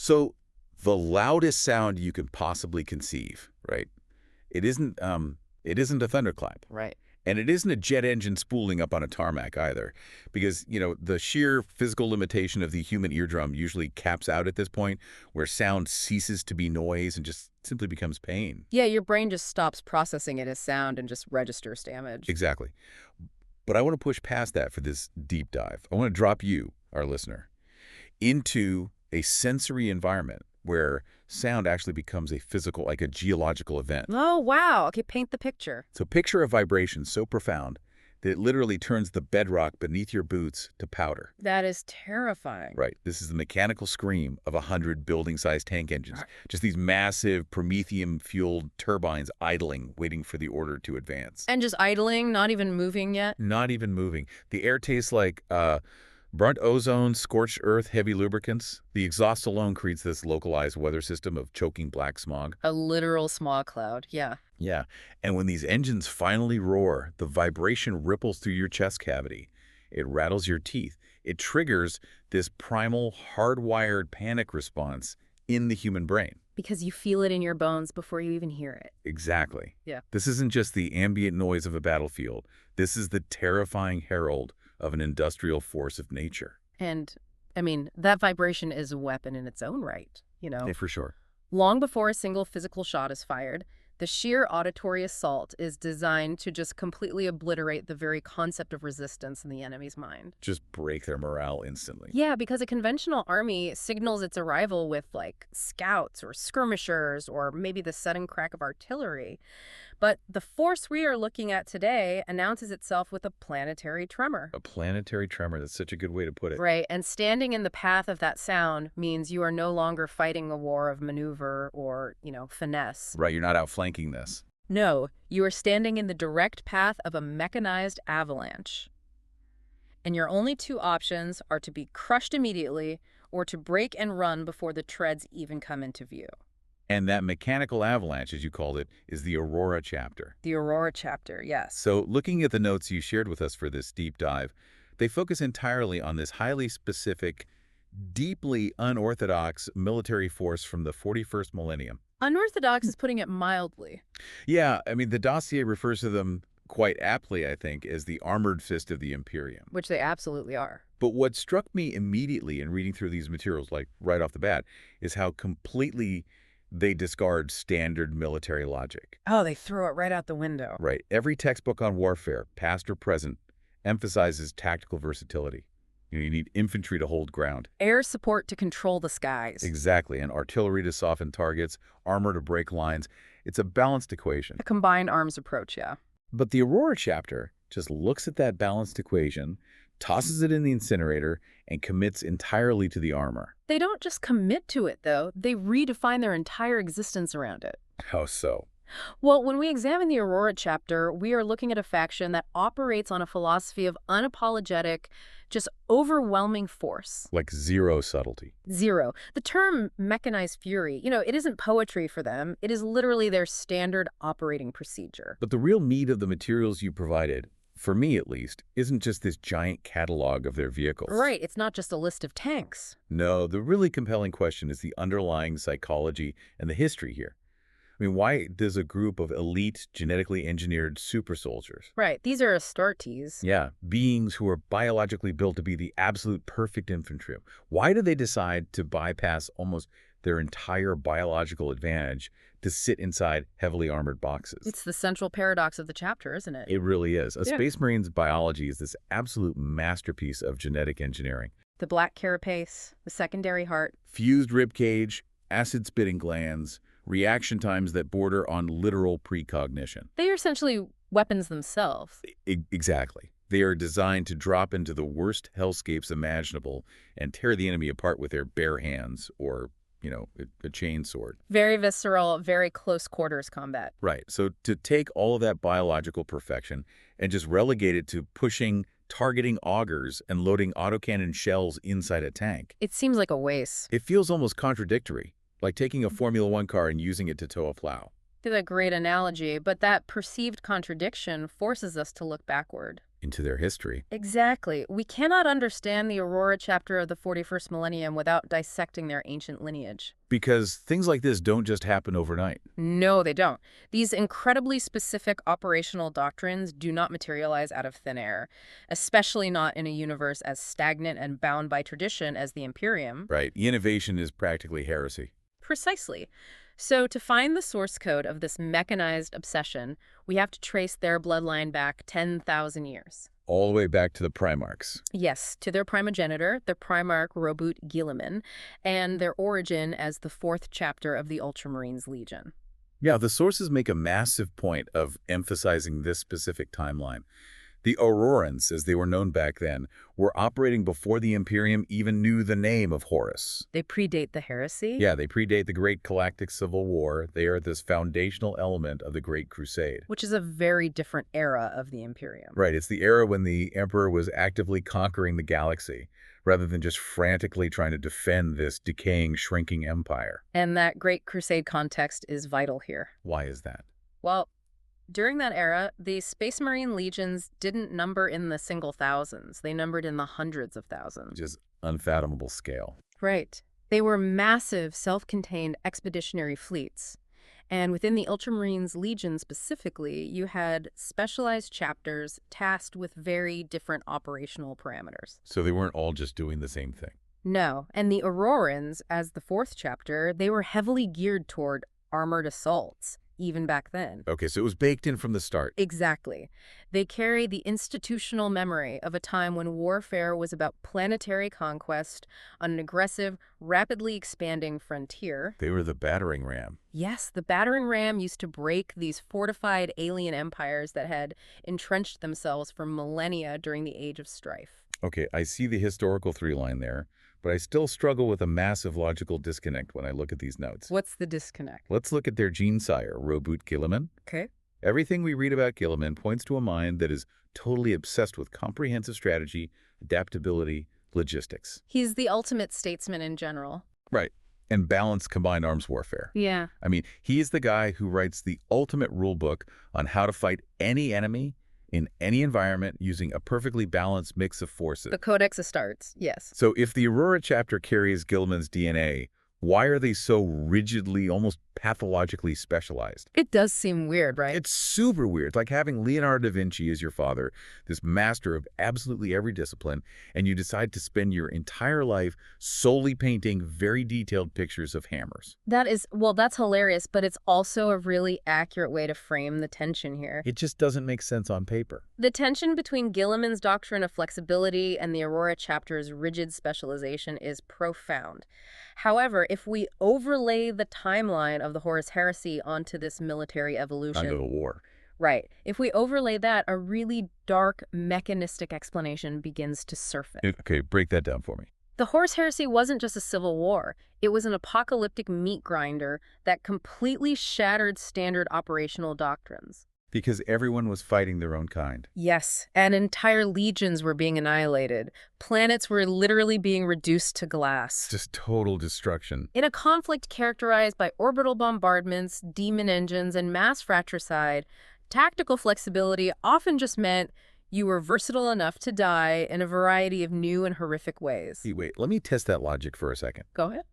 So the loudest sound you can possibly conceive, right? It isn't a thunderclap. Right. And it isn't a jet engine spooling up on a tarmac either, because, the sheer physical limitation of the human eardrum usually caps out at this point, where sound ceases to be noise and just simply becomes pain. Yeah, your brain just stops processing it as sound and just registers damage. Exactly. But I want to push past that for this deep dive. I want to drop you, our listener, into a sensory environment where sound actually becomes a physical, like a geological event. Oh, wow. Okay, paint the picture. So picture a vibration so profound that it literally turns the bedrock beneath your boots to powder. That is terrifying. Right. This is the mechanical scream of 100 building-sized tank engines. Just these massive promethium-fueled turbines idling, waiting for the order to advance. And just idling, not even moving yet? Not even moving. The air tastes like burnt ozone, scorched earth, heavy lubricants. The exhaust alone creates this localized weather system of choking black smog. A literal smog cloud, yeah. Yeah, and when these engines finally roar, the vibration ripples through your chest cavity. It rattles your teeth. It triggers this primal, hardwired panic response in the human brain. Because you feel it in your bones before you even hear it. Exactly. Yeah. This isn't just the ambient noise of a battlefield. This is the terrifying herald of an industrial force of nature. And, that vibration is a weapon in its own right, Yeah, for sure. Long before a single physical shot is fired, the sheer auditory assault is designed to just completely obliterate the very concept of resistance in the enemy's mind. Just break their morale instantly. Yeah, because a conventional army signals its arrival with, scouts or skirmishers or maybe the sudden crack of artillery. But the force we are looking at today announces itself with a planetary tremor. A planetary tremor. That's such a good way to put it. Right, and standing in the path of that sound means you are no longer fighting a war of maneuver or, finesse. Right, you're not outflanking this. No, you are standing in the direct path of a mechanized avalanche. And your only two options are to be crushed immediately or to break and run before the treads even come into view. And that mechanical avalanche, as you called it, is the Aurora Chapter. The Aurora Chapter, yes. So looking at the notes you shared with us for this deep dive, they focus entirely on this highly specific, deeply unorthodox military force from the 41st millennium. Unorthodox is putting it mildly. Yeah, the dossier refers to them quite aptly, I think, as the armored fist of the Imperium. Which they absolutely are. But what struck me immediately in reading through these materials, like right off the bat, is how completely they discard standard military logic. Oh, they throw it right out the window. Right. Every textbook on warfare, past or present, emphasizes tactical versatility. You need infantry to hold ground. Air support to control the skies. Exactly. And artillery to soften targets, armor to break lines. It's a balanced equation. A combined arms approach, yeah. But the Aurora Chapter just looks at that balanced equation, tosses it in the incinerator, and commits entirely to the armor. They don't just commit to it, though. They redefine their entire existence around it. How so? Well, when we examine the Aurora Chapter, we are looking at a faction that operates on a philosophy of unapologetic, just overwhelming force. Like zero subtlety. Zero. The term mechanized fury, it isn't poetry for them. It is literally their standard operating procedure. But the real meat of the materials you provided, for me at least, isn't just this giant catalog of their vehicles. Right. It's not just a list of tanks. No, the really compelling question is the underlying psychology and the history here. Why does a group of elite, genetically engineered super soldiers? Right. These are Astartes. Yeah, beings who are biologically built to be the absolute perfect infantry. Why do they decide to bypass almost their entire biological advantage to sit inside heavily armored boxes? It's the central paradox of the chapter, isn't it? It really is. A Space Marine's biology is this absolute masterpiece of genetic engineering. The black carapace, the secondary heart. Fused rib cage, acid-spitting glands, reaction times that border on literal precognition. They are essentially weapons themselves. Exactly. They are designed to drop into the worst hellscapes imaginable and tear the enemy apart with their bare hands or, a chain sword. Very visceral, very close quarters combat. Right. So to take all of that biological perfection and just relegate it to pushing, targeting augers and loading autocannon shells inside a tank. It seems like a waste. It feels almost contradictory. Like taking a Formula One car and using it to tow a plow. It's a great analogy, but that perceived contradiction forces us to look backward. into their history. Exactly. We cannot understand the Aurora chapter of the 41st millennium without dissecting their ancient lineage. Because things like this don't just happen overnight. No, they don't. These incredibly specific operational doctrines do not materialize out of thin air, especially not in a universe as stagnant and bound by tradition as the Imperium. Right. Innovation is practically heresy. Precisely. So to find the source code of this mechanized obsession, we have to trace their bloodline back 10,000 years. All the way back to the Primarchs. Yes, to their primogenitor, the Primarch Roboute Guilliman, and their origin as the 4th chapter of the Ultramarines Legion. Yeah, the sources make a massive point of emphasizing this specific timeline. The Aurorans, as they were known back then, were operating before the Imperium even knew the name of Horus. They predate the heresy? Yeah, they predate the Great Galactic Civil War. They are this foundational element of the Great Crusade. Which is a very different era of the Imperium. Right, it's the era when the Emperor was actively conquering the galaxy, rather than just frantically trying to defend this decaying, shrinking empire. And that Great Crusade context is vital here. Why is that? Well, during that era, the Space Marine legions didn't number in the single thousands. They numbered in the hundreds of thousands. Just unfathomable scale. Right. They were massive, self-contained expeditionary fleets. And within the Ultramarines Legion specifically, you had specialized chapters tasked with very different operational parameters. So they weren't all just doing the same thing. No, and the Aurorans, as the 4th chapter, they were heavily geared toward armored assaults, even back then. Okay, so it was baked in from the start. Exactly. They carry the institutional memory of a time when warfare was about planetary conquest on an aggressive, rapidly expanding frontier. They were the battering ram. Yes, the battering ram used to break these fortified alien empires that had entrenched themselves for millennia during the Age of Strife. Okay, I see the historical through-line there, but I still struggle with a massive logical disconnect when I look at these notes. What's the disconnect? Let's look at their gene sire, Roboute Guilliman. Okay. Everything we read about Guilliman points to a mind that is totally obsessed with comprehensive strategy, adaptability, logistics. He's the ultimate statesman in general. Right. And balanced combined arms warfare. Yeah. I mean, he is the guy who writes the ultimate rule book on how to fight any enemy in any environment using a perfectly balanced mix of forces. The Codex Astartes, yes. So if the Aurora chapter carries Guilliman's DNA, why are they so rigidly, almost pathologically specialized? It does seem weird, right? It's super weird. It's like having Leonardo da Vinci as your father, this master of absolutely every discipline, and you decide to spend your entire life solely painting very detailed pictures of hammers. That's hilarious, but it's also a really accurate way to frame the tension here. It just doesn't make sense on paper. The tension between Guilliman's doctrine of flexibility and the Aurora chapter's rigid specialization is profound. However, if we overlay the timeline of the Horus heresy onto this military evolution... Onto the war. Right. If we overlay that, a really dark, mechanistic explanation begins to surface. Okay, break that down for me. The Horus heresy wasn't just a civil war. It was an apocalyptic meat grinder that completely shattered standard operational doctrines. Because everyone was fighting their own kind. Yes, and entire legions were being annihilated. Planets were literally being reduced to glass. Just total destruction. In a conflict characterized by orbital bombardments, demon engines, and mass fratricide, tactical flexibility often just meant you were versatile enough to die in a variety of new and horrific ways. Wait, let me test that logic for a second. Go ahead.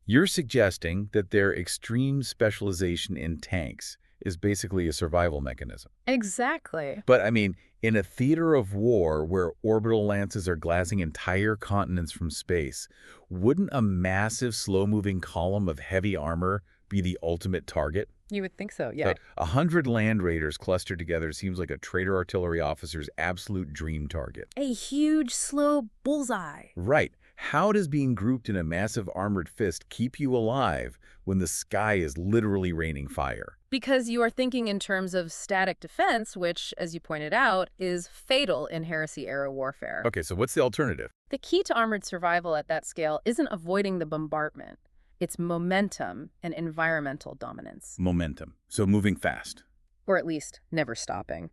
You're suggesting that their extreme specialization in tanks is basically a survival mechanism. Exactly. But, I mean, in a theater of war where orbital lances are glassing entire continents from space, wouldn't a massive, slow-moving column of heavy armor be the ultimate target? You would think so, yeah. 100 land raiders clustered together seems like a traitor artillery officer's absolute dream target. A huge, slow bullseye. Right. How does being grouped in a massive armored fist keep you alive when the sky is literally raining fire? Because you are thinking in terms of static defense, which, as you pointed out, is fatal in heresy-era warfare. Okay, so what's the alternative? The key to armored survival at that scale isn't avoiding the bombardment. It's momentum and environmental dominance. Momentum. So moving fast. Or at least never stopping.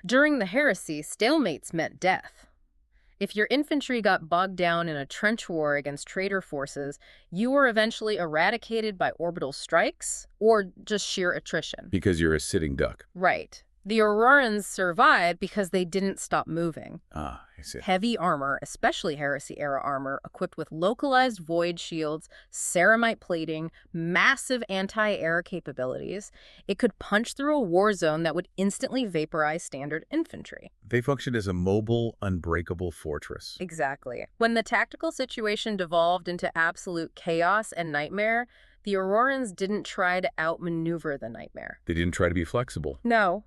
During the heresy, stalemates meant death. If your infantry got bogged down in a trench war against traitor forces, you were eventually eradicated by orbital strikes or just sheer attrition. Because you're a sitting duck. Right. The Aurorans survived because they didn't stop moving. Ah, I see. Heavy armor, especially Heresy-era armor, equipped with localized void shields, ceramite plating, massive anti-air capabilities. It could punch through a war zone that would instantly vaporize standard infantry. They functioned as a mobile, unbreakable fortress. Exactly. When the tactical situation devolved into absolute chaos and nightmare, the Aurorans didn't try to outmaneuver the nightmare. They didn't try to be flexible. No.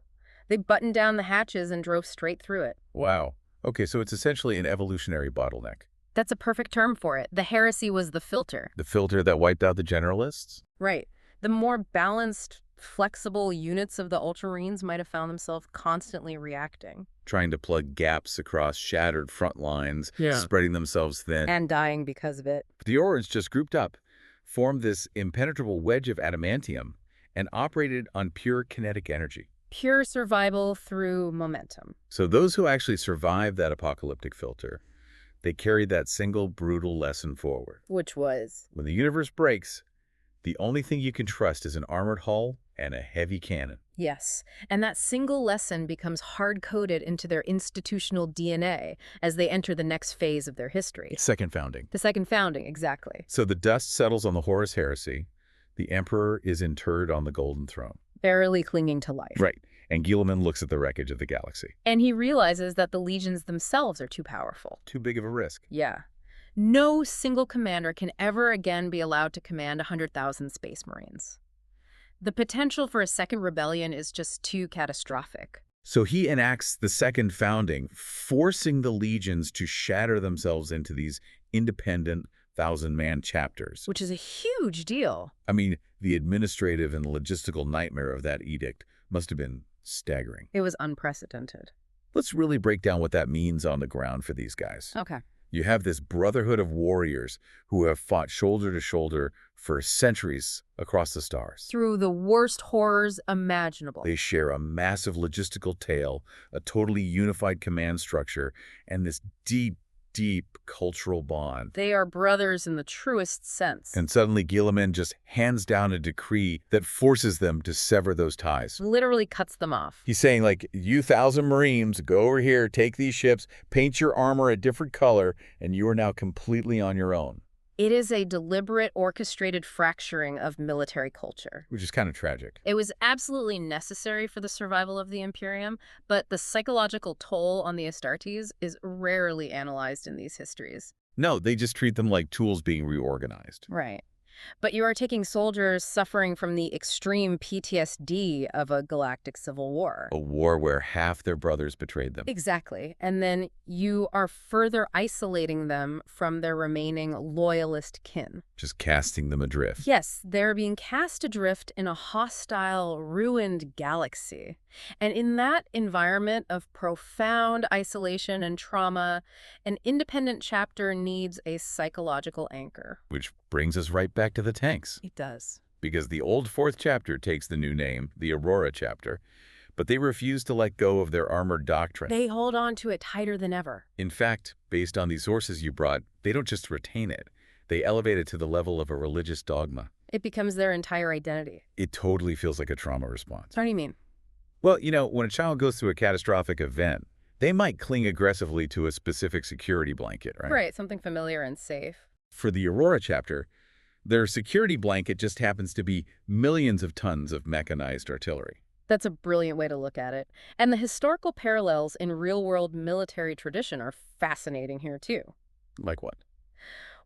They buttoned down the hatches and drove straight through it. Wow. Okay, so it's essentially an evolutionary bottleneck. That's a perfect term for it. The heresy was the filter. The filter that wiped out the generalists? Right. The more balanced, flexible units of the Ultramarines might have found themselves constantly reacting. Trying to plug gaps across shattered front lines, Yeah. spreading themselves thin. And dying because of it. But the Aurorans just grouped up, formed this impenetrable wedge of adamantium, and operated on pure kinetic energy. Pure survival through momentum. So those who actually survived that apocalyptic filter, they carried that single brutal lesson forward. Which was? When the universe breaks, the only thing you can trust is an armored hull and a heavy cannon. Yes. And that single lesson becomes hard-coded into their institutional DNA as they enter the next phase of their history. Second founding. The second founding, exactly. So the dust settles on the Horus Heresy. The Emperor is interred on the Golden Throne. Barely clinging to life. Right. And Guilliman looks at the wreckage of the galaxy. And he realizes that the legions themselves are too powerful. Too big of a risk. Yeah. No single commander can ever again be allowed to command 100,000 Space Marines. The potential for a second rebellion is just too catastrophic. So he enacts the second founding, forcing the legions to shatter themselves into these independent 1,000-man chapters. Which is a huge deal. I mean, the administrative and logistical nightmare of that edict must have been staggering. It was unprecedented. Let's really break down what that means on the ground for these guys. Okay. You have this brotherhood of warriors who have fought shoulder to shoulder for centuries across the stars. Through the worst horrors imaginable. They share a massive logistical tail, a totally unified command structure, and this deep cultural bond. They are brothers in the truest sense. And suddenly Guilliman just hands down a decree that forces them to sever those ties. Literally cuts them off. He's saying, like, you 1,000 Marines, go over here, take these ships, paint your armor a different color, and you are now completely on your own. It is a deliberate, orchestrated fracturing of military culture. Which is kind of tragic. It was absolutely necessary for the survival of the Imperium, but the psychological toll on the Astartes is rarely analyzed in these histories. No, they just treat them like tools being reorganized. Right. But you are taking soldiers suffering from the extreme PTSD of a galactic civil war. A war where half their brothers betrayed them. Exactly. And then you are further isolating them from their remaining loyalist kin. Just casting them adrift. Yes, they're being cast adrift in a hostile, ruined galaxy. And in that environment of profound isolation and trauma, an independent chapter needs a psychological anchor. Which brings us right back to the tanks. It does. Because the old fourth chapter takes the new name, the Aurora Chapter, but they refuse to let go of their armored doctrine. They hold on to it tighter than ever. In fact, based on these sources you brought, they don't just retain it. They elevate it to the level of a religious dogma. It becomes their entire identity. It totally feels like a trauma response. What do you mean? Well, you know, when a child goes through a catastrophic event, they might cling aggressively to a specific security blanket, right? Right, something familiar and safe. For the Aurora Chapter, their security blanket just happens to be millions of tons of mechanized artillery. That's a brilliant way to look at it. And the historical parallels in real-world military tradition are fascinating here, too. Like what?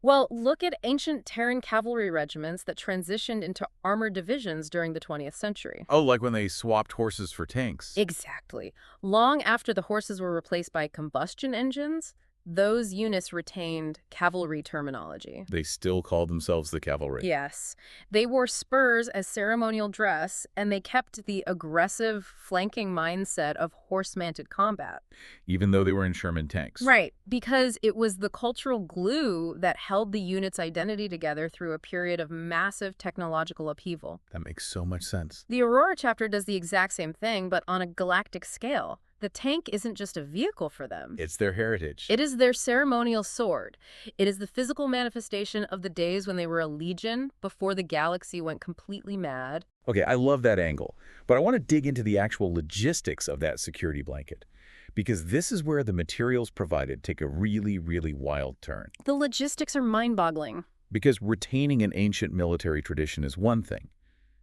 Well, look at ancient Terran cavalry regiments that transitioned into armored divisions during the 20th century. Oh, like when they swapped horses for tanks. Exactly. Long after the horses were replaced by combustion engines, those units retained cavalry terminology. They still called themselves the cavalry. Yes. They wore spurs as ceremonial dress, and they kept the aggressive, flanking mindset of horse-mounted combat. Even though they were in Sherman tanks. Right, because it was the cultural glue that held the unit's identity together through a period of massive technological upheaval. That makes so much sense. The Aurora Chapter does the exact same thing, but on a galactic scale. The tank isn't just a vehicle for them. It's their heritage. It is their ceremonial sword. It is the physical manifestation of the days when they were a legion before the galaxy went completely mad. Okay, I love that angle, but I want to dig into the actual logistics of that security blanket, because this is where the materials provided take a really, really wild turn. The logistics are mind-boggling. Because retaining an ancient military tradition is one thing.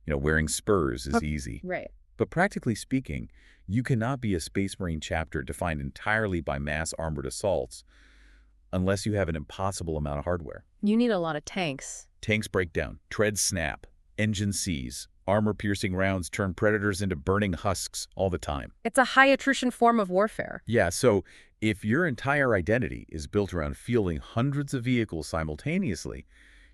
Wearing spurs is easy. Right. But practically speaking, you cannot be a Space Marine chapter defined entirely by mass armored assaults unless you have an impossible amount of hardware. You need a lot of tanks. Tanks break down, treads snap, engines seize, armor-piercing rounds turn predators into burning husks all the time. It's a high-attrition form of warfare. Yeah, so if your entire identity is built around fielding hundreds of vehicles simultaneously,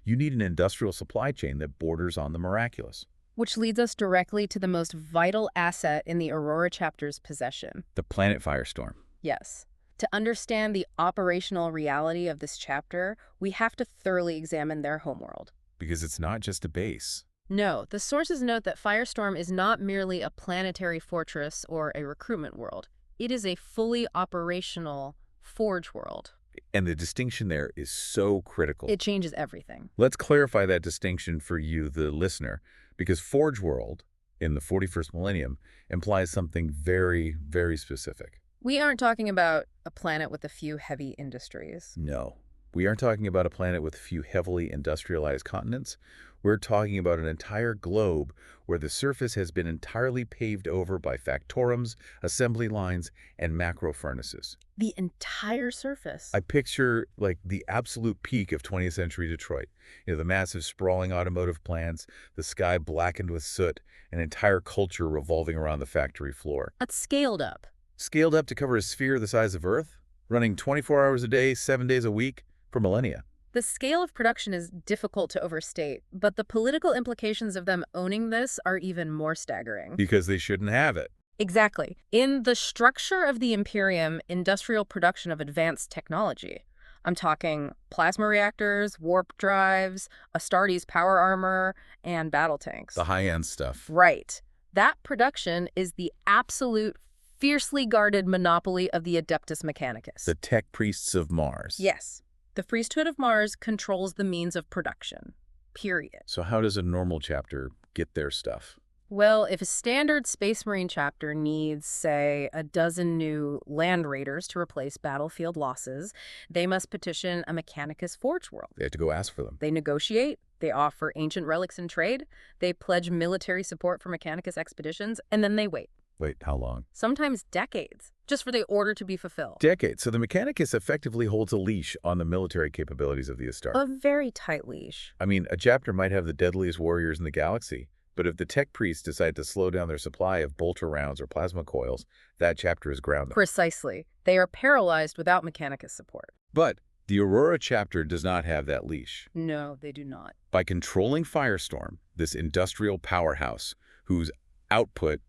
you need an industrial supply chain that borders on the miraculous. Which leads us directly to the most vital asset in the Aurora Chapter's possession. The planet Firestorm. Yes. To understand the operational reality of this chapter, we have to thoroughly examine their homeworld. Because it's not just a base. No, the sources note that Firestorm is not merely a planetary fortress or a recruitment world. It is a fully operational forge world. And the distinction there is so critical. It changes everything. Let's clarify that distinction for you, the listener, because Forge World in the 41st millennium implies something very, very specific. We aren't talking about a planet with a few heavy industries. No, we aren't talking about a planet with a few heavily industrialized continents. We're talking about an entire globe where the surface has been entirely paved over by factorums, assembly lines, and macro furnaces. The entire surface. I picture like the absolute peak of 20th century Detroit. The massive sprawling automotive plants, the sky blackened with soot, an entire culture revolving around the factory floor. It's scaled up. Scaled up to cover a sphere the size of Earth, running 24 hours a day, 7 days a week for millennia. The scale of production is difficult to overstate, but the political implications of them owning this are even more staggering. Because they shouldn't have it. Exactly. In the structure of the Imperium, industrial production of advanced technology. I'm talking plasma reactors, warp drives, Astartes power armor, and battle tanks. The high-end stuff. Right. That production is the absolute, fiercely guarded monopoly of the Adeptus Mechanicus. The tech priests of Mars. Yes. The priesthood of Mars controls the means of production. Period. So how does a normal chapter get their stuff? Well, if a standard Space Marine chapter needs, say, a dozen new Land Raiders to replace battlefield losses, they must petition a Mechanicus Forge World. They have to go ask for them. They negotiate, they offer ancient relics in trade, they pledge military support for Mechanicus expeditions, and then they wait. Wait, how long? Sometimes decades, just for the order to be fulfilled. Decades. So the Mechanicus effectively holds a leash on the military capabilities of the Astarte. A very tight leash. I mean, a chapter might have the deadliest warriors in the galaxy, but if the tech priests decide to slow down their supply of bolter rounds or plasma coils, that chapter is grounded. Precisely. They are paralyzed without Mechanicus support. But the Aurora chapter does not have that leash. No, they do not. By controlling Firestorm, this industrial powerhouse, whose output,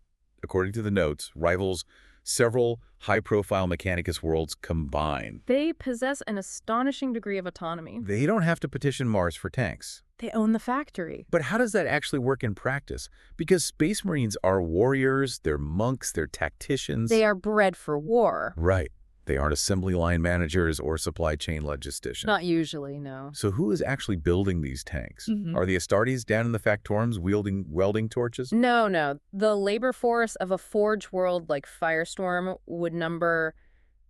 according to the notes, rivals several high-profile Mechanicus worlds combined. They possess an astonishing degree of autonomy. They don't have to petition Mars for tanks. They own the factory. But how does that actually work in practice? Because Space Marines are warriors, they're monks, they're tacticians. They are bred for war. Right. They aren't assembly line managers or supply chain logisticians. Not usually, no. So who is actually building these tanks? Are the Astartes down in the factorums wielding welding torches? No. The labor force of a forge world like Firestorm would number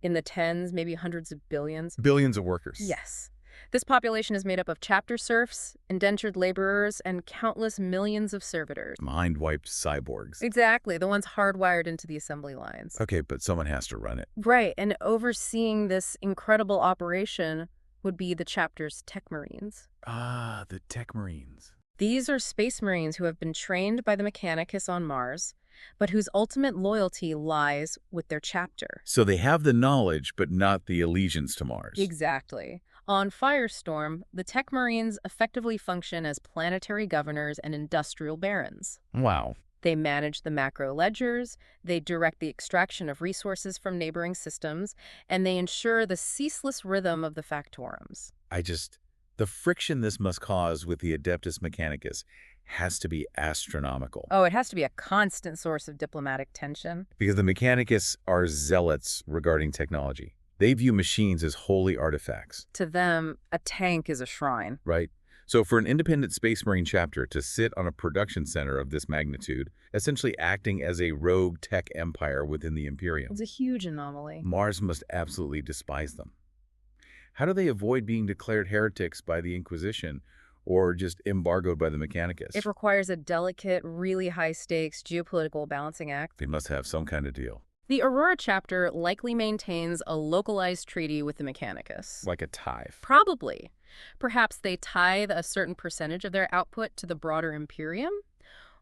in the tens, maybe hundreds of billions. Billions of workers. Yes. This population is made up of chapter serfs, indentured laborers, and countless millions of servitors. Mind-wiped cyborgs. Exactly, the ones hardwired into the assembly lines. Okay, but someone has to run it. Right, and overseeing this incredible operation would be the chapter's tech marines. Ah, the tech marines. These are space marines who have been trained by the Mechanicus on Mars, but whose ultimate loyalty lies with their chapter. So they have the knowledge, but not the allegiance to Mars. Exactly. On Firestorm, the tech marines effectively function as planetary governors and industrial barons. Wow. They manage the macro ledgers, they direct the extraction of resources from neighboring systems, and they ensure the ceaseless rhythm of the factorums. The friction this must cause with the Adeptus Mechanicus has to be astronomical. Oh, it has to be a constant source of diplomatic tension. Because the Mechanicus are zealots regarding technology. They view machines as holy artifacts. To them, a tank is a shrine. Right? So for an independent Space Marine chapter to sit on a production center of this magnitude, essentially acting as a rogue tech empire within the Imperium, It's a huge anomaly. Mars must absolutely despise them. How do they avoid being declared heretics by the Inquisition or just embargoed by the Mechanicus? It requires a delicate, really high-stakes geopolitical balancing act. They must have some kind of deal. The Aurora chapter likely maintains a localized treaty with the Mechanicus. Like a tithe. Probably. Perhaps they tithe a certain percentage of their output to the broader Imperium?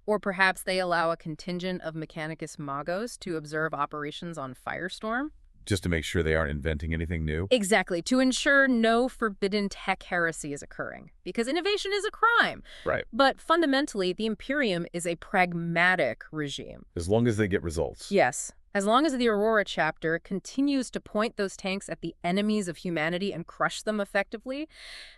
Or perhaps they allow a contingent of Mechanicus Magos to observe operations on Firestorm? Just to make sure they aren't inventing anything new? Exactly, to ensure no forbidden tech heresy is occurring. Because innovation is a crime. Right. But fundamentally, the Imperium is a pragmatic regime. As long as they get results. Yes. As long as the Aurora chapter continues to point those tanks at the enemies of humanity and crush them effectively,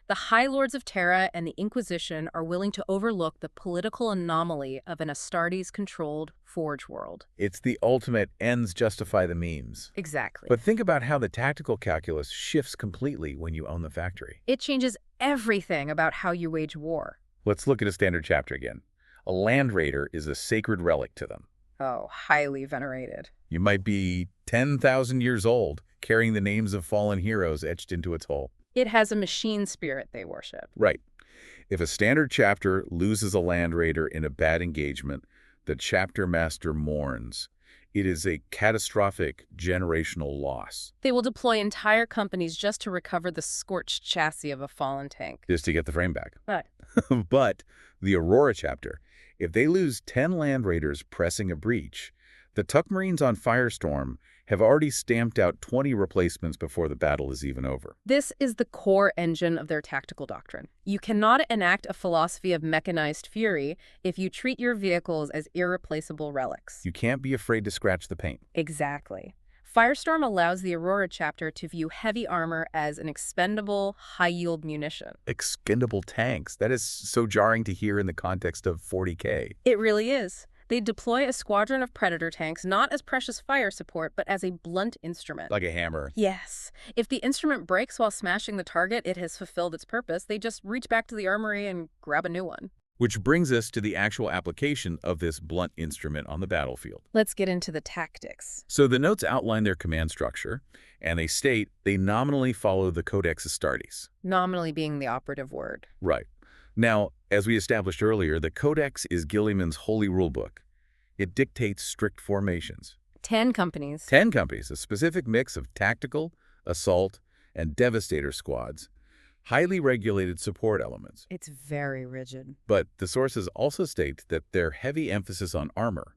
the High Lords of Terra and the Inquisition are willing to overlook the political anomaly of an Astartes-controlled Forge world. It's the ultimate ends justify the memes. Exactly. But think about how the tactical calculus shifts completely when you own the factory. It changes everything about how you wage war. Let's look at a standard chapter again. A Land Raider is a sacred relic to them. Oh, highly venerated. You might be 10,000 years old, carrying the names of fallen heroes etched into its hull. It has a machine spirit they worship. Right. If a standard chapter loses a Land Raider in a bad engagement, the chapter master mourns. It is a catastrophic generational loss. They will deploy entire companies just to recover the scorched chassis of a fallen tank. Just to get the frame back. But But the Aurora chapter, if they lose 10 Land Raiders pressing a breach, the Tuck Marines on Firestorm have already stamped out 20 replacements before the battle is even over. this is the core engine of their tactical doctrine. You cannot enact a philosophy of mechanized fury if you treat your vehicles as irreplaceable relics. You can't be afraid to scratch the paint. Exactly. Firestorm allows the Aurora chapter to view heavy armor as an expendable, high-yield munition. Expendable tanks. That is so jarring to hear in the context of 40K. It really is. They deploy a squadron of Predator tanks not as precious fire support, but as a blunt instrument. Like a hammer. Yes. If the instrument breaks while smashing the target, it has fulfilled its purpose. They just reach back to the armory and grab a new one. Which brings us to the actual application of this blunt instrument on the battlefield. Let's get into the tactics. So the notes outline their command structure, and they state they nominally follow the Codex Astartes. Nominally being the operative word. Right. Now, as we established earlier, the Codex is Guilliman's holy rulebook. It dictates strict formations. 10 companies. 10 companies, a specific mix of tactical, assault, and devastator squads, highly regulated support elements. It's very rigid. But the sources also state that their heavy emphasis on armor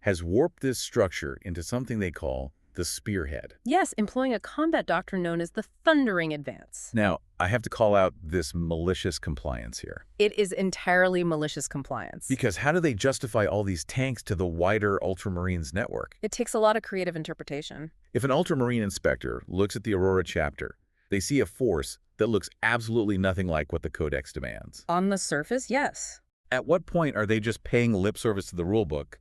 has warped this structure into something they call the spearhead. Yes, employing a combat doctrine known as the thundering advance. Now, I have to call out this malicious compliance here. It is entirely malicious compliance. Because how do they justify all these tanks to the wider Ultramarines network? It takes a lot of creative interpretation. If an Ultramarine inspector looks at the Aurora chapter, they see a force that looks absolutely nothing like what the Codex demands. On the surface, yes. At what point are they just paying lip service to the rulebook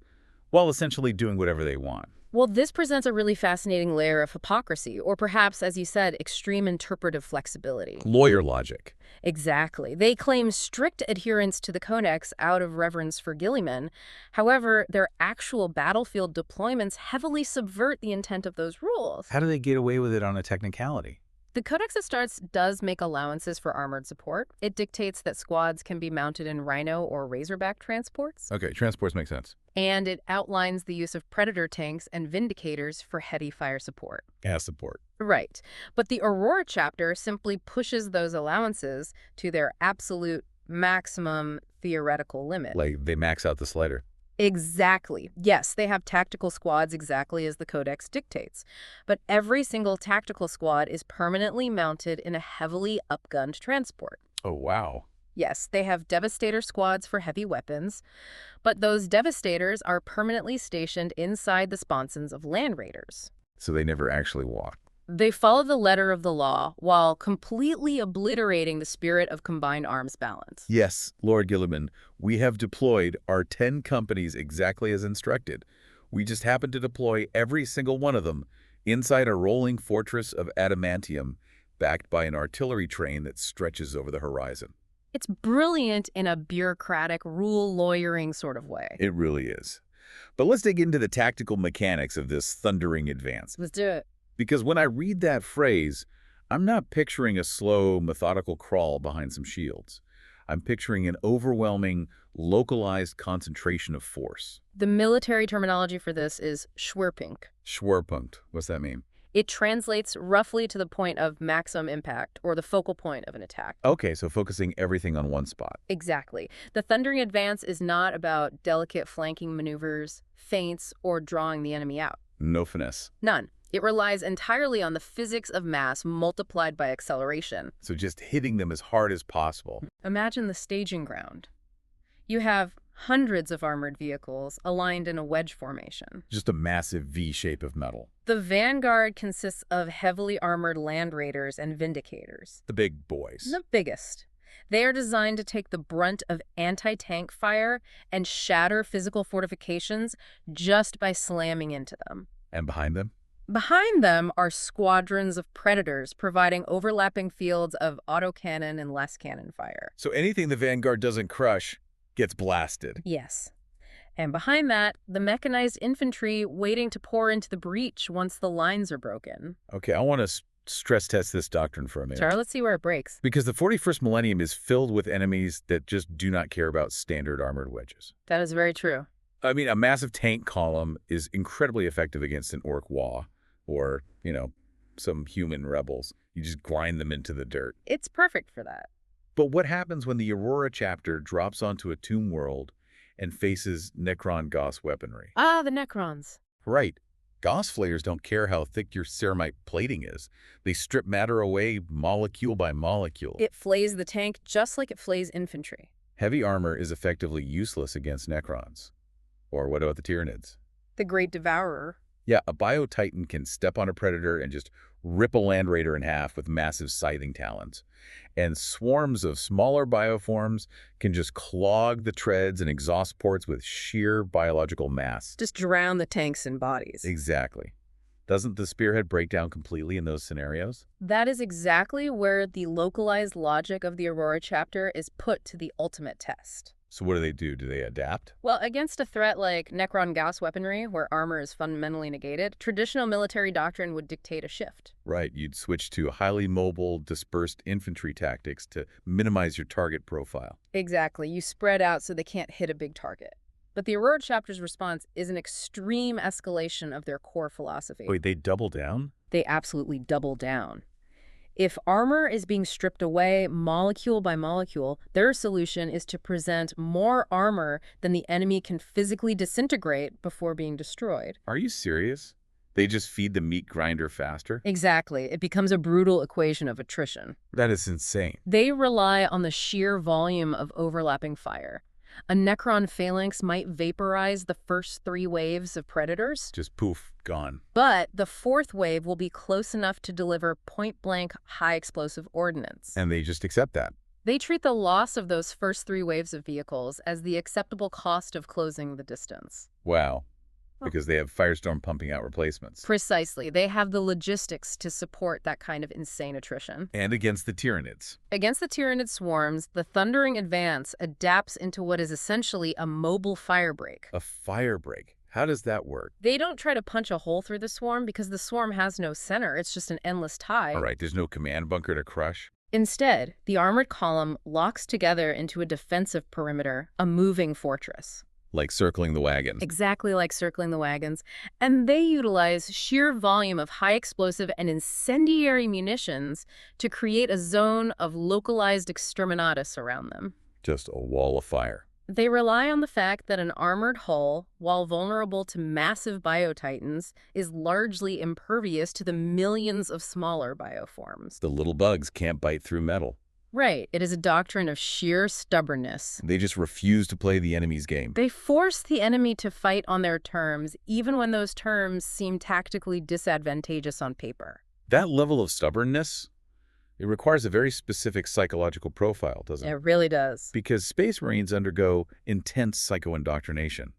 while essentially doing whatever they want? Well, this presents a really fascinating layer of hypocrisy, or perhaps, as you said, extreme interpretive flexibility. Lawyer logic. Exactly. They claim strict adherence to the Codex out of reverence for Guilliman. However, their actual battlefield deployments heavily subvert the intent of those rules. How do they get away with it on a technicality? The Codex Astartes does make allowances for armored support. It dictates that squads can be mounted in Rhino or Razorback transports. Okay, transports make sense. And it outlines the use of Predator tanks and Vindicators for heavy fire support. As support. Right. But the Aurora chapter simply pushes those allowances to their absolute maximum theoretical limit. Like they max out the slider. Exactly. Yes, they have tactical squads exactly as the Codex dictates. But every single tactical squad is permanently mounted in a heavily upgunned transport. Oh, wow. Yes, they have Devastator squads for heavy weapons, but those Devastators are permanently stationed inside the sponsons of Land Raiders. So they never actually walk. They follow the letter of the law while completely obliterating the spirit of combined arms balance. Yes, Lord Gilliman, we have deployed our 10 companies exactly as instructed. We just happen to deploy every single one of them inside a rolling fortress of adamantium, backed by an artillery train that stretches over the horizon. It's brilliant in a bureaucratic, rule-lawyering sort of way. It really is. But let's dig into the tactical mechanics of this thundering advance. Let's do it. Because when I read that phrase, I'm not picturing a slow, methodical crawl behind some shields. I'm picturing an overwhelming, localized concentration of force. The military terminology for this is Schwerpunkt. Schwerpunkt. What's that mean? It translates roughly to the point of maximum impact, or the focal point of an attack. Okay, so focusing everything on one spot. Exactly. The thundering advance is not about delicate flanking maneuvers, feints, or drawing the enemy out. No finesse. None. It relies entirely on the physics of mass multiplied by acceleration. So just hitting them as hard as possible. Imagine the staging ground. You have hundreds of armored vehicles aligned in a wedge formation. Just a massive V shape of metal. The vanguard consists of heavily armored land raiders and vindicators. The big boys. The biggest. They are designed to take the brunt of anti-tank fire and shatter physical fortifications just by slamming into them. And behind them? Behind them are squadrons of predators providing overlapping fields of autocannon and less cannon fire. So anything the vanguard doesn't crush gets blasted. Yes. And behind that, the mechanized infantry waiting to pour into the breach once the lines are broken. Okay, I want to stress test this doctrine for a minute. Sure, let's see where it breaks. Because the 41st millennium is filled with enemies that just do not care about standard armored wedges. That is very true. I mean, a massive tank column is incredibly effective against an orc wah or, some human rebels. You just grind them into the dirt. It's perfect for that. But what happens when the Aurora Chapter drops onto a tomb world and faces Necron Goss weaponry? Ah, the Necrons. Right. Goss flayers don't care how thick your ceramite plating is. They strip matter away molecule by molecule. It flays the tank just like it flays infantry. Heavy armor is effectively useless against Necrons. Or what about the Tyranids? The Great Devourer. Yeah, a Bio-Titan can step on a Predator and just rip a Land Raider in half with massive scything talons. And swarms of smaller bioforms can just clog the treads and exhaust ports with sheer biological mass. Just drown the tanks in bodies. Exactly. Doesn't the Spearhead break down completely in those scenarios? That is exactly where the localized logic of the Aurora Chapter is put to the ultimate test. So what do? Do they adapt? Well, against a threat like Necron Gauss weaponry, where armor is fundamentally negated, traditional military doctrine would dictate a shift. Right, you'd switch to highly mobile, dispersed infantry tactics to minimize your target profile. Exactly. You spread out so they can't hit a big target. But the Aurora Chapter's response is an extreme escalation of their core philosophy. Wait, they double down? They absolutely double down. If armor is being stripped away molecule by molecule, their solution is to present more armor than the enemy can physically disintegrate before being destroyed. Are you serious? They just feed the meat grinder faster? Exactly. It becomes a brutal equation of attrition. That is insane. They rely on the sheer volume of overlapping fire. A Necron phalanx might vaporize the first 3 waves of predators. Just poof, gone. But the 4th wave will be close enough to deliver point-blank, high-explosive ordnance. And they just accept that. They treat the loss of those first 3 waves of vehicles as the acceptable cost of closing the distance. Wow. Because they have Firestorm pumping out replacements. Precisely. They have the logistics to support that kind of insane attrition. And against the Tyranids. Against the Tyranid swarms, the thundering advance adapts into what is essentially a mobile firebreak. A firebreak? How does that work? They don't try to punch a hole through the swarm because the swarm has no center. It's just an endless tie. All right, there's no command bunker to crush? Instead, the armored column locks together into a defensive perimeter, a moving fortress. Like circling the wagons. Exactly like circling the wagons. And they utilize sheer volume of high explosive and incendiary munitions to create a zone of localized exterminatus around them. Just a wall of fire. They rely on the fact that an armored hull, while vulnerable to massive biotitans, is largely impervious to the millions of smaller bioforms. The little bugs can't bite through metal. Right. It is a doctrine of sheer stubbornness. They just refuse to play the enemy's game. They force the enemy to fight on their terms, even when those terms seem tactically disadvantageous on paper. That level of stubbornness, it requires a very specific psychological profile, doesn't It it? really does. Because Space Marines undergo intense psycho-indoctrination.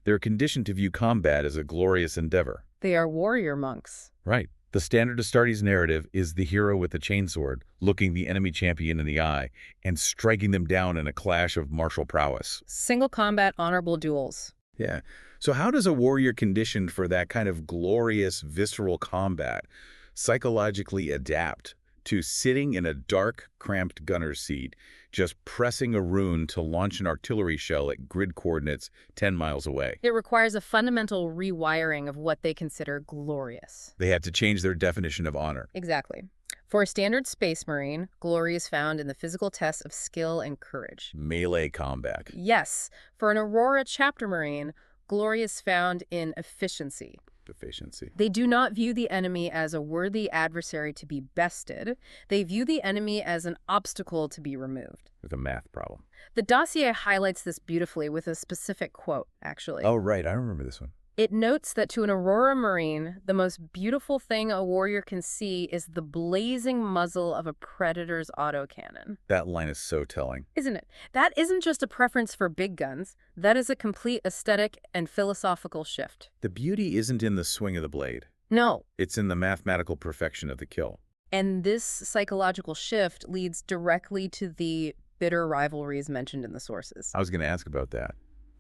They're conditioned to view combat as a glorious endeavor. They are warrior monks. Right. The standard Astartes narrative is the hero with the chainsword looking the enemy champion in the eye and striking them down in a clash of martial prowess. Single combat honorable duels. Yeah. So how does a warrior conditioned for that kind of glorious, visceral combat psychologically adapt to sitting in a dark, cramped gunner's seat, just pressing a rune to launch an artillery shell at grid coordinates 10 miles away? It requires a fundamental rewiring of what they consider glorious. They had to change their definition of honor. Exactly. For a standard Space Marine, glory is found in the physical tests of skill and courage. Melee combat. Yes, for an Aurora Chapter Marine, glory is found in efficiency. Efficiency. They do not view the enemy as a worthy adversary to be bested. They view the enemy as an obstacle to be removed. With a math problem. The dossier highlights this beautifully with a specific quote, actually. Oh, right. I remember this one. It notes that to an Aurora Marine, the most beautiful thing a warrior can see is the blazing muzzle of a predator's autocannon. That line is so telling. Isn't it? That isn't just a preference for big guns. That is a complete aesthetic and philosophical shift. The beauty isn't in the swing of the blade. No. It's in the mathematical perfection of the kill. And this psychological shift leads directly to the bitter rivalries mentioned in the sources. I was going to ask about that.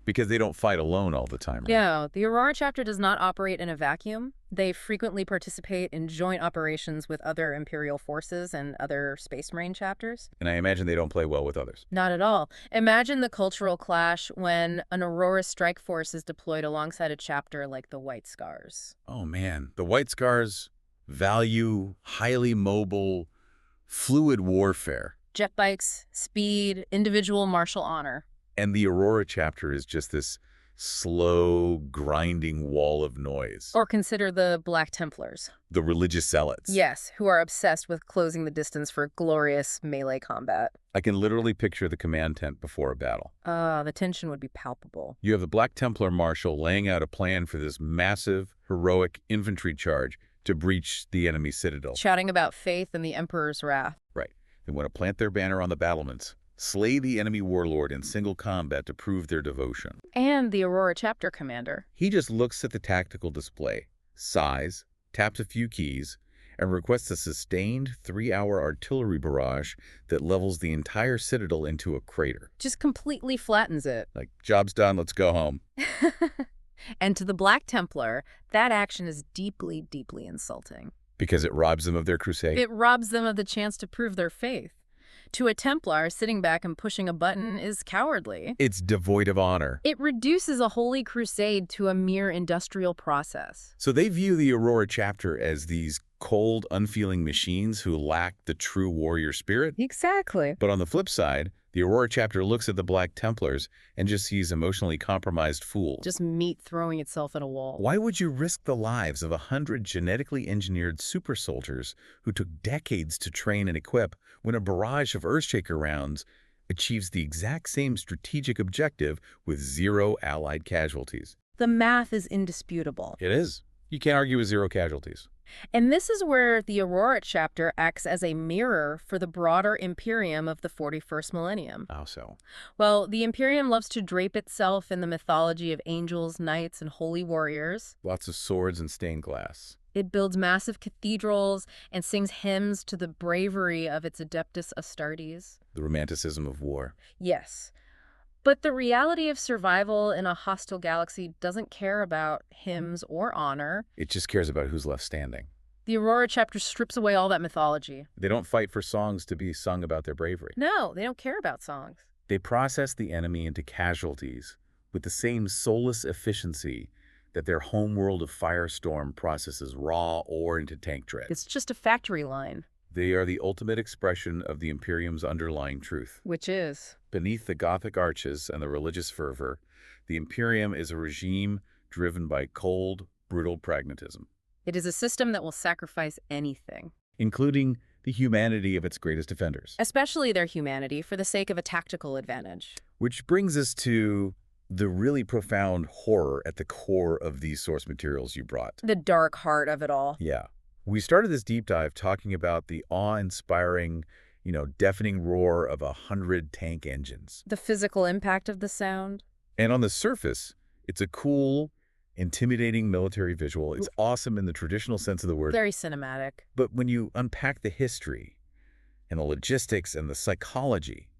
Because they don't fight alone all the time, right? Yeah, the Aurora Chapter does not operate in a vacuum. They frequently participate in joint operations with other Imperial forces and other Space Marine chapters. And I imagine they don't play well with others. Not at all. Imagine the cultural clash when an Aurora strike force is deployed alongside a chapter like the White Scars. Oh, man. The White Scars value highly mobile, fluid warfare. Jet bikes, speed, individual martial honor. And the Aurora Chapter is just this slow, grinding wall of noise. Or consider the Black Templars. The religious zealots. Yes, who are obsessed with closing the distance for glorious melee combat. I can literally picture the command tent before a battle. The tension would be palpable. You have the Black Templar Marshal laying out a plan for this massive, heroic infantry charge to breach the enemy citadel. Shouting about faith and the Emperor's wrath. Right. They want to plant their banner on the battlements, slay the enemy warlord in single combat to prove their devotion. And the Aurora Chapter commander. He just looks at the tactical display, sighs, taps a few keys, and requests a sustained 3-hour artillery barrage that levels the entire citadel into a crater. Just completely flattens it. Like, job's done, let's go home. And to the Black Templar, that action is deeply, deeply insulting. Because it robs them of their crusade. It robs them of the chance to prove their faith. To a Templar, sitting back and pushing a button is cowardly. It's devoid of honor. It reduces a holy crusade to a mere industrial process. So they view the Aurora Chapter as these cold, unfeeling machines who lack the true warrior spirit. Exactly. But on the flip side, the Aurora Chapter looks at the Black Templars and just sees emotionally compromised fools. Just meat throwing itself at a wall. Why would you risk the lives of 100 genetically engineered super soldiers who took decades to train and equip when a barrage of Earthshaker rounds achieves the exact same strategic objective with 0 allied casualties? The math is indisputable. It is. You can't argue with 0 casualties. And this is where the Aurora Chapter acts as a mirror for the broader Imperium of the 41st millennium. How so? Well, the Imperium loves to drape itself in the mythology of angels, knights, and holy warriors. Lots of swords and stained glass. It builds massive cathedrals and sings hymns to the bravery of its Adeptus Astartes. The romanticism of war. Yes. But the reality of survival in a hostile galaxy doesn't care about hymns or honor. It just cares about who's left standing. The Aurora Chapter strips away all that mythology. They don't fight for songs to be sung about their bravery. No, they don't care about songs. They process the enemy into casualties with the same soulless efficiency that their homeworld of Firestorm processes raw ore into tank treads. It's just a factory line. They are the ultimate expression of the Imperium's underlying truth. Which is? Beneath the Gothic arches and the religious fervor, the Imperium is a regime driven by cold, brutal pragmatism. It is a system that will sacrifice anything. Including the humanity of its greatest defenders. Especially their humanity for the sake of a tactical advantage. Which brings us to the really profound horror at the core of these source materials you brought. The dark heart of it all. Yeah. We started this deep dive talking about the awe-inspiring, deafening roar of 100 tank engines. The physical impact of the sound? And on the surface, it's a cool, intimidating military visual. It's awesome in the traditional sense of the word. Very cinematic. But when you unpack the history and the logistics and the psychology,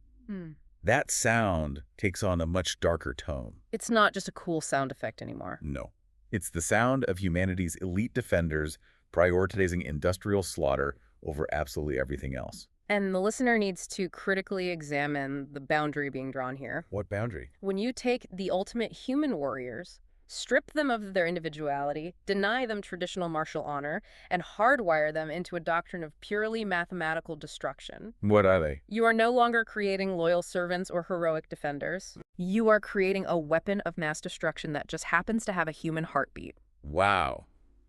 that sound takes on a much darker tone. It's not just a cool sound effect anymore. No. It's the sound of humanity's elite defenders prioritizing industrial slaughter over absolutely everything else. And the listener needs to critically examine the boundary being drawn here. What boundary? When you take the ultimate human warriors, strip them of their individuality, deny them traditional martial honor, and hardwire them into a doctrine of purely mathematical destruction. What are they? You are no longer creating loyal servants or heroic defenders. You are creating a weapon of mass destruction that just happens to have a human heartbeat. Wow.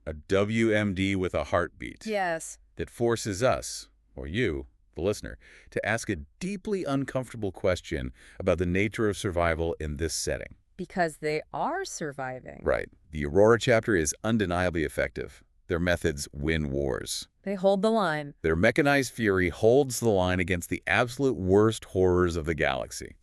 A WMD with a heartbeat. Yes. That forces us, or you, the listener, to ask a deeply uncomfortable question about the nature of survival in this setting. Because they are surviving. Right. The Aurora Chapter is undeniably effective. Their methods win wars. They hold the line. Their mechanized fury holds the line against the absolute worst horrors of the galaxy.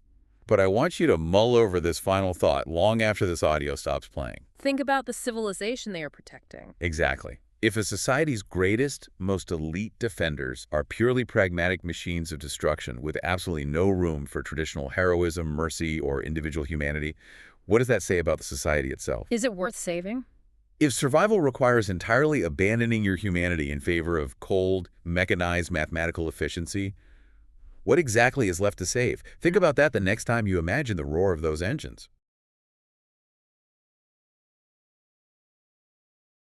But I want you to mull over this final thought long after this audio stops playing. Think about the civilization they are protecting. Exactly. If a society's greatest, most elite defenders are purely pragmatic machines of destruction with absolutely no room for traditional heroism, mercy, or individual humanity, what does that say about the society itself? Is it worth saving? If survival requires entirely abandoning your humanity in favor of cold, mechanized mathematical efficiency, what exactly is left to save? Think about that the next time you imagine the roar of those engines.